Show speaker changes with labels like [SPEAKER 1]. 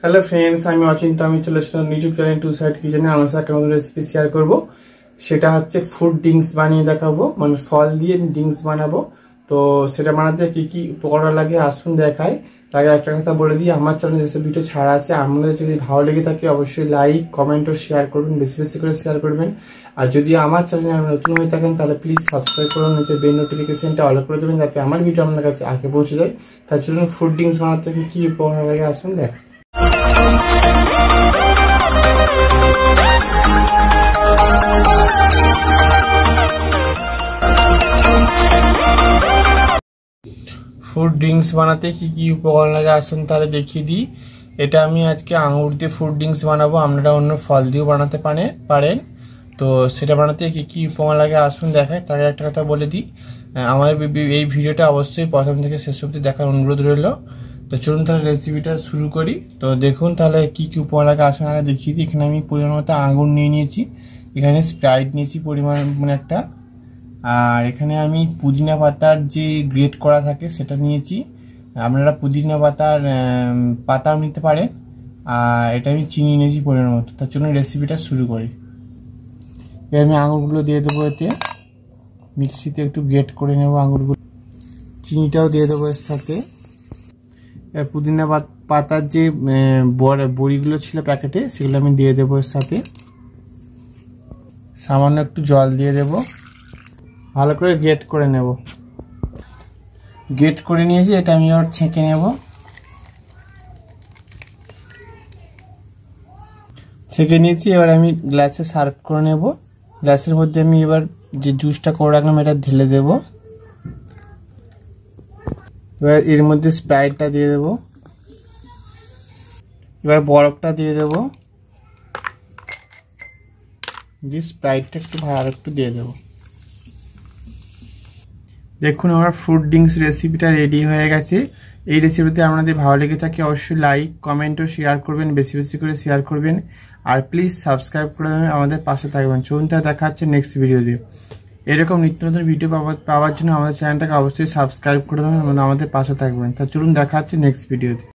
[SPEAKER 1] Hello friends, আমি অচিন্ত। আমি চলে এসেছিলাম ইউটিউব চ্যানেল টু সাইড কিচেনে। আমার সাথে একটা নতুন রেসিপি শেয়ার করব। সেটা হচ্ছে ফ্রুট ড্রিঙ্কস বানিয়ে দেখাবো, মানে ফল দিয়ে ড্রিঙ্কস বানাবো। তো সেটা বানাতে কি কি উপকরণ লাগে আসুন দেখাই। তার আগে একটা কথা বলে দিই, আমার চ্যানেলে যেসব ভিডিও ছাড়া আছে, আমাদের যদি ভালো লেগে থাকে অবশ্যই লাইক কমেন্ট ও শেয়ার করবেন, বেশি বেশি করে শেয়ার করবেন। আর যদি আমার চ্যানেলে আপনি নতুন হয়ে থাকেন তাহলে প্লিজ সাবস্ক্রাইব করুন, নিচে বেল নোটিফিকেশনটা অল করে দেবেন যাতে আমার ভিডিও আপনার কাছে আগে পৌঁছে যায়। তার জন্য ফ্রুট ড্রিঙ্কস বানাতে কি কি উপকরণ লাগে আসুন দেখ। ফ্রুট ড্রিঙ্কস বানাতে কি কি উপকরণ লাগে আসুন তাহলে দেখিয়ে দিই। এটা আমি আজকে আঙুর দিয়ে ফ্রুট ড্রিঙ্কস বানাবো, আপনারা অন্য ফল দিয়েও বানাতে পারেন। তো সেটা বানাতে কি কি উপকরণ লাগে আসুন দেখাই। তার আগে একটা কথা বলে দিই, আমাদের এই ভিডিওটা অবশ্যই প্রথম থেকে শেষ অবধি দেখার অনুরোধ রইল। তো চলুন তাহলে রেসিপিটা শুরু করি। তো দেখুন তাহলে কি কি উপকরণ লাগে আসুন আগে দেখিয়ে দিই। এখানে আমি পরিমাণ মতো আঙুর নিয়ে নিয়েছি, এখানে স্প্রাইট নিয়েছি পরিমাণ মানে একটা, আর এখানে আমি পুদিনা পাতার যে গ্রেট করা থাকে সেটা নিয়েছি। আপনারা পুদিনা পাতাও নিতে পারেন। আর এটা আমি চিনি নিয়েছি পরিমাণ মতো। তার জন্য রেসিপিটা শুরু করি। এবার আমি আঙুরগুলো দিয়ে দেবো, এতে মিক্সিতে একটু গ্রেট করে নেব আঙুরগুলো। চিনিটাও দিয়ে দেবো এর সাথে। এবার পুদিনা পাতার যে বড়িগুলো ছিল প্যাকেটে সেগুলো আমি দিয়ে দেবো এর সাথে। সামান্য একটু জল দিয়ে দেবো, ভালো করে গ্রেট করে নেব। গ্রেট করে নিয়েছি, এটা আমি আবার ছেঁকে নেব। ছেঁকে নিয়েছি, এবার আমি গ্লাসে সার্ভ করে নেব। গ্লাসের মধ্যে আমি এবার যে জুসটা করে রাখলাম এটা ঢেলে দেব। এবার এর মধ্যে স্প্রাইটটা দিয়ে দেব, এবার বরফটা দিয়ে দেব, দিয়ে স্প্রাইটটা একটু ভালো একটু দিয়ে দেবো। দেখুন আমার ফ্রুট ড্রিঙ্কস রেসিপিটা রেডি হয়ে গেছে। এই রেসিপিতে আপনাদের ভালো লেগে থাকে অবশ্যই লাইক কমেন্ট ও শেয়ার করবেন, বেশি বেশি করে শেয়ার করবেন। আর প্লিজ সাবস্ক্রাইব করে আমাদের পাশে থাকবেন। চলুন তাহলে দেখা হচ্ছে নেক্সট ভিডিওতে। এরকম নিত্য নতুন ভিডিও পাওয়ার জন্য আমাদের চ্যানেলটাকে অবশ্যই সাবস্ক্রাইব করে দেবেন এবং আমাদের পাশে থাকবেন। তা চলুন দেখা হচ্ছে নেক্সট ভিডিওতে।